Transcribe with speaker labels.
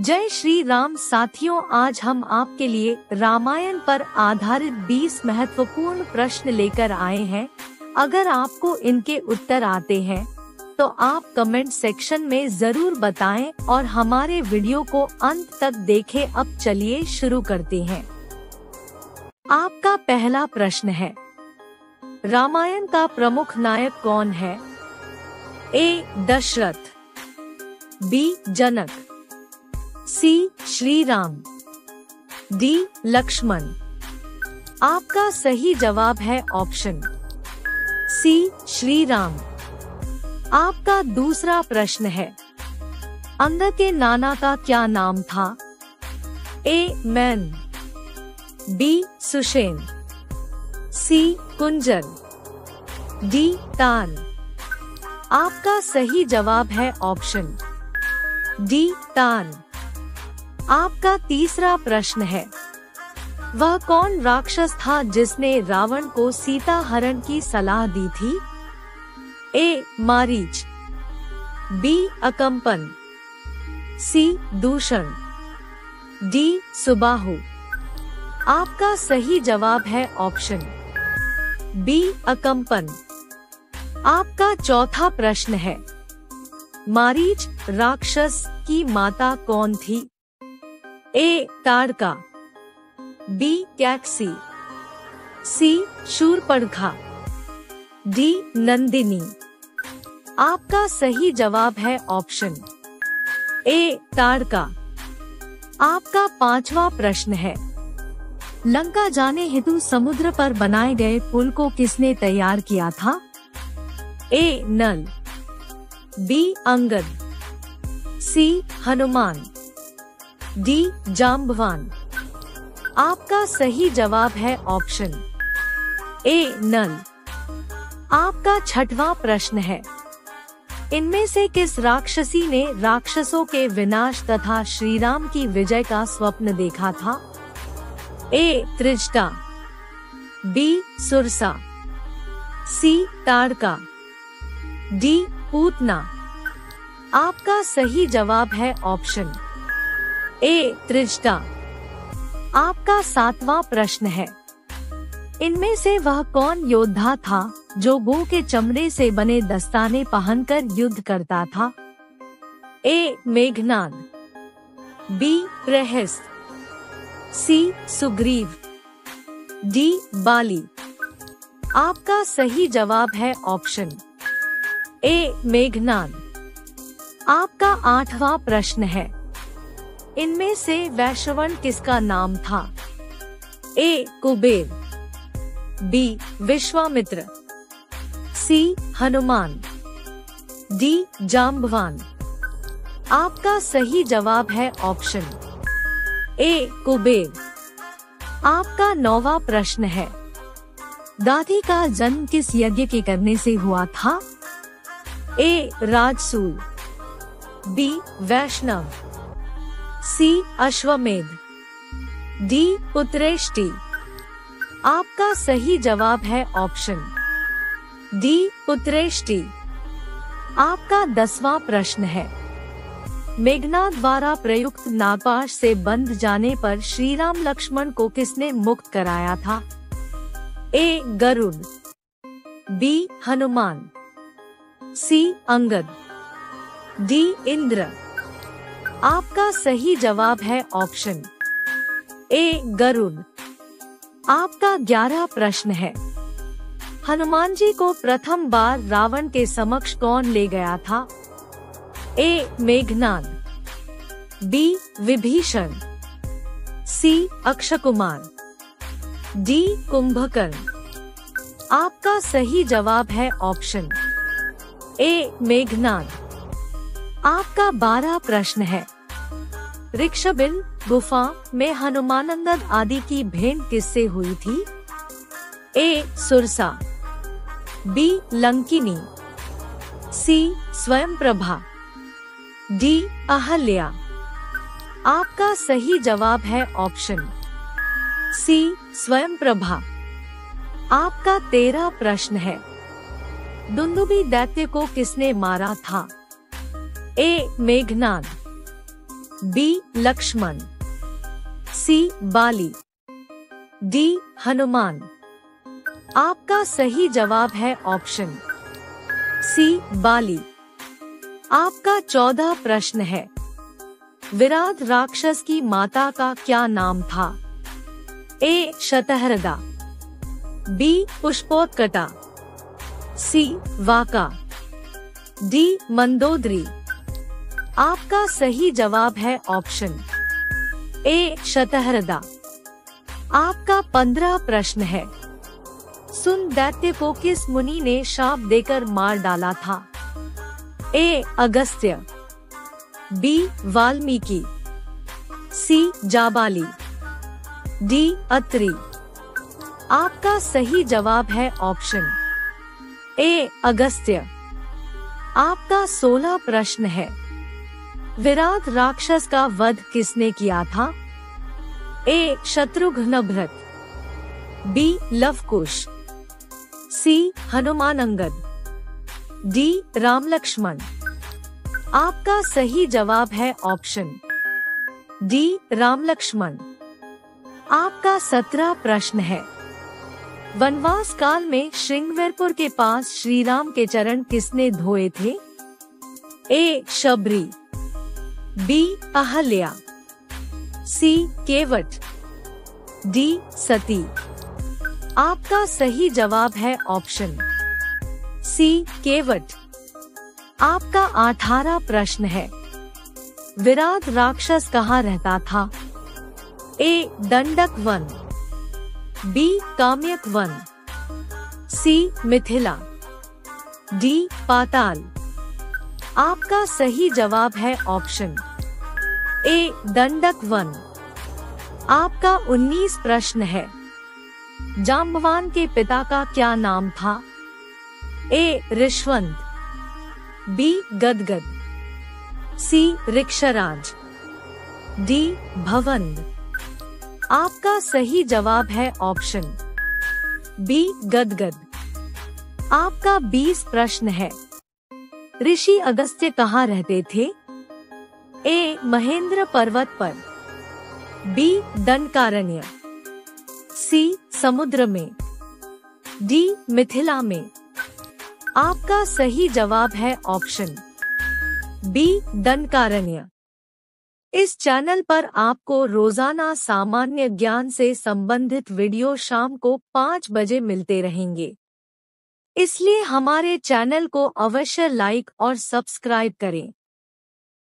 Speaker 1: जय श्री राम साथियों, आज हम आपके लिए रामायण पर आधारित 20 महत्वपूर्ण प्रश्न लेकर आए हैं। अगर आपको इनके उत्तर आते हैं तो आप कमेंट सेक्शन में जरूर बताएं और हमारे वीडियो को अंत तक देखें। अब चलिए शुरू करते हैं। आपका पहला प्रश्न है, रामायण का प्रमुख नायक कौन है? ए. दशरथ, बी. जनक, सी. श्री राम, डी. लक्ष्मण। आपका सही जवाब है ऑप्शन सी, श्री राम। आपका दूसरा प्रश्न है, अंगद के नाना का क्या नाम था? ए. मैन, B. Sushen, C. Kunjar, D. ताल। आपका सही जवाब है ऑप्शन डी. ताल। आपका तीसरा प्रश्न है, वह कौन राक्षस था जिसने रावण को सीता हरण की सलाह दी थी? ए. मारीच, बी. अकम्पन, सी. दूषण, डी. सुबाहु। आपका सही जवाब है ऑप्शन बी. अकम्पन। आपका चौथा प्रश्न है, मारीच राक्षस की माता कौन थी? ए. ताड़का, बी. कैकसी, सी. शूर्पणखा, डी. नंदिनी। आपका सही जवाब है ऑप्शन ए. ताड़का। आपका पांचवा प्रश्न है, लंका जाने हेतु समुद्र पर बनाए गए पुल को किसने तैयार किया था? ए. नल, बी. अंगद, सी. हनुमान, डी. जाम्बवान। आपका सही जवाब है ऑप्शन ए. नल। आपका छठवां प्रश्न है, इनमें से किस राक्षसी ने राक्षसों के विनाश तथा श्री राम की विजय का स्वप्न देखा था? ए. त्रिजटा, बी. सुरसा, सी. ताड़का, डी. पूतना। आपका सही जवाब है ऑप्शन ए. त्रिजटा। आपका सातवां प्रश्न है, इनमें से वह कौन योद्धा था जो गौ के चमड़े से बने दस्ताने पहनकर युद्ध करता था? ए. मेघनाद, बी. प्रहस्त, सी. सुग्रीव, डी. बाली। आपका सही जवाब है ऑप्शन ए. मेघनाद। आपका आठवां प्रश्न है, इनमें से वैश्रवण किसका नाम था? ए. कुबेर, बी. विश्वामित्र, सी. हनुमान, डी. जाम्बवान। आपका सही जवाब है ऑप्शन ए. कुबेर। आपका नौवां प्रश्न है, दादी का जन्म किस यज्ञ के करने से हुआ था? ए. राजसूय, बी. वैष्णव, सी. अश्वमेध, डी. पुत्रेष्टि। आपका सही जवाब है ऑप्शन डी. पुत्रेष्टि। आपका 10वां प्रश्न है, मेघनाद द्वारा प्रयुक्त नागपाश से बंध जाने पर श्री राम लक्ष्मण को किसने मुक्त कराया था? ए. गरुड़, बी. हनुमान, सी. अंगद, डी. इंद्र। आपका सही जवाब है ऑप्शन ए. गरुड़। आपका 11वां प्रश्न है, हनुमान जी को प्रथम बार रावण के समक्ष कौन ले गया था? ए. मेघनाद, बी. विभीषण, सी. अक्षकुमार, डी. कुंभकर्ण। आपका सही जवाब है ऑप्शन ए. मेघनाद। आपका 12वां प्रश्न है, ऋक्षबिल गुफा में हनुमानंदन आदि की भेंट किससे हुई थी? ए. सुरसा, बी. लंकिनी, सी. स्वयंप्रभा, डी. अहल्या। आपका सही जवाब है ऑप्शन सी. स्वयंप्रभा। आपका 13वां प्रश्न है, दुंदुभी दैत्य को किसने मारा था? ए. मेघनाद, बी लक्ष्मण, सी बाली, डी हनुमान। आपका सही जवाब है ऑप्शन सी बाली। आपका 14 प्रश्न है। विराट राक्षस की माता का क्या नाम था? ए शतहृदा, बी पुष्पोत्कटा, सी वाका, डी मंदोदरी। आपका सही जवाब है ऑप्शन ए शतहृदा। आपका 15 प्रश्न है। सुन दैत्य को किस मुनि ने शाप देकर मार डाला था? ए अगस्त्य, बी वाल्मीकि, सी जाबाली, डी अत्रि। आपका सही जवाब है ऑप्शन ए अगस्त्य। आपका 16 प्रश्न है। विराट राक्षस का वध किसने किया था? ए शत्रुघ्न भृत, बी लवकुश, सी हनुमानंगद, डी राम लक्ष्मण। आपका सही जवाब है ऑप्शन डी राम लक्ष्मण। आपका 17 प्रश्न है। वनवास काल में श्रृंगवेरपुर के पास श्री राम के चरण किसने धोए थे? ए शबरी, बी अहल्या, सी केवट, डी सती। आपका सही जवाब है ऑप्शन सी केवट। आपका 18 प्रश्न है। विराट राक्षस कहाँ रहता था? ए दंडक वन, बी काम्यक वन, सी मिथिला, डी पाताल। आपका सही जवाब है ऑप्शन ए दंडक वन। आपका 19 प्रश्न है। जाम्बवान के पिता का क्या नाम था? ए ऋष्वंत, बी गदगद, सी ऋक्षराज, डी भवंद। आपका सही जवाब है ऑप्शन बी गदगद। आपका 20 प्रश्न है। ऋषि अगस्त्य कहाँ रहते थे? ए महेंद्र पर्वत पर, बी दंडकारण्य, सी समुद्र में, डी मिथिला में। आपका सही जवाब है ऑप्शन बी दंडकारण्य। इस चैनल पर आपको रोजाना सामान्य ज्ञान से संबंधित वीडियो शाम को 5 बजे मिलते रहेंगे, इसलिए हमारे चैनल को अवश्य लाइक और सब्सक्राइब करें।